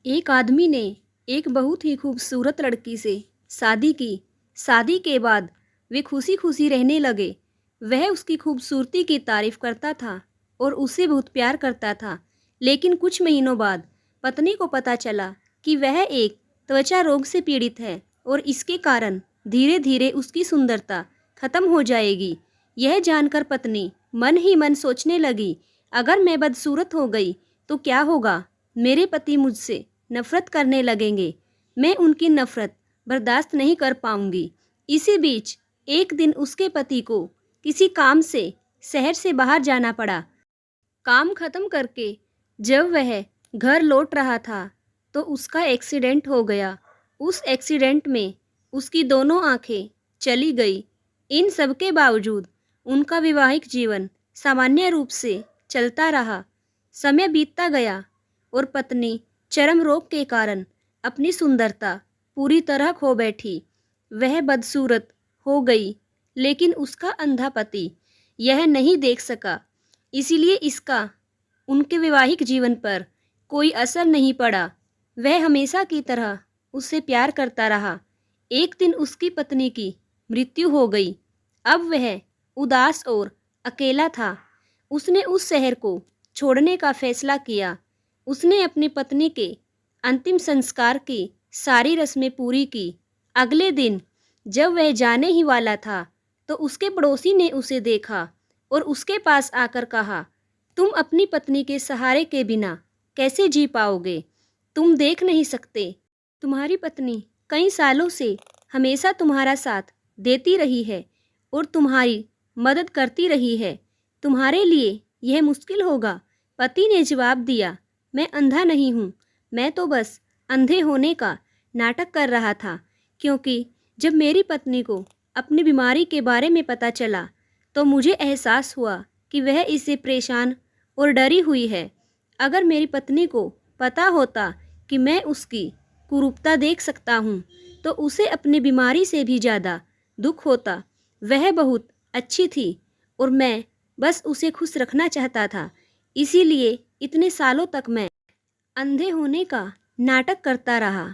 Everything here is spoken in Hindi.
एक आदमी ने एक बहुत ही खूबसूरत लड़की से शादी की। शादी के बाद वे खुशी खुशी रहने लगे। वह उसकी खूबसूरती की तारीफ करता था और उसे बहुत प्यार करता था। लेकिन कुछ महीनों बाद पत्नी को पता चला कि वह एक त्वचा रोग से पीड़ित है और इसके कारण धीरे धीरे उसकी सुंदरता खत्म हो जाएगी। यह जानकर पत्नी मन ही मन सोचने लगी, अगर मैं बदसूरत हो गई तो क्या होगा? मेरे पति मुझसे नफरत करने लगेंगे। मैं उनकी नफरत बर्दाश्त नहीं कर पाऊंगी। इसी बीच एक दिन उसके पति को किसी काम से शहर से बाहर जाना पड़ा। काम खत्म करके जब वह घर लौट रहा था तो उसका एक्सीडेंट हो गया। उस एक्सीडेंट में उसकी दोनों आंखें चली गई। इन सब के बावजूद उनका वैवाहिक जीवन सामान्य रूप से चलता रहा। समय बीतता गया और पत्नी चर्म रोग के कारण अपनी सुंदरता पूरी तरह खो बैठी। वह बदसूरत हो गई, लेकिन उसका अंधा पति यह नहीं देख सका। इसीलिए इसका उनके वैवाहिक जीवन पर कोई असर नहीं पड़ा। वह हमेशा की तरह उससे प्यार करता रहा। एक दिन उसकी पत्नी की मृत्यु हो गई। अब वह उदास और अकेला था। उसने उस शहर को छोड़ने का फैसला किया। उसने अपनी पत्नी के अंतिम संस्कार की सारी रस्में पूरी की। अगले दिन जब वह जाने ही वाला था तो उसके पड़ोसी ने उसे देखा और उसके पास आकर कहा, तुम अपनी पत्नी के सहारे के बिना कैसे जी पाओगे? तुम देख नहीं सकते, तुम्हारी पत्नी कई सालों से हमेशा तुम्हारा साथ देती रही है और तुम्हारी मदद करती रही है। तुम्हारे लिए यह मुश्किल होगा। पति ने जवाब दिया, मैं अंधा नहीं हूँ, मैं तो बस अंधे होने का नाटक कर रहा था, क्योंकि जब मेरी पत्नी को अपनी बीमारी के बारे में पता चला तो मुझे एहसास हुआ कि वह इससे परेशान और डरी हुई है। अगर मेरी पत्नी को पता होता कि मैं उसकी कुरूपता देख सकता हूँ तो उसे अपनी बीमारी से भी ज़्यादा दुख होता। वह बहुत अच्छी थी और मैं बस उसे खुश रखना चाहता था। इसीलिए इतने सालों तक मैं अंधे होने का नाटक करता रहा।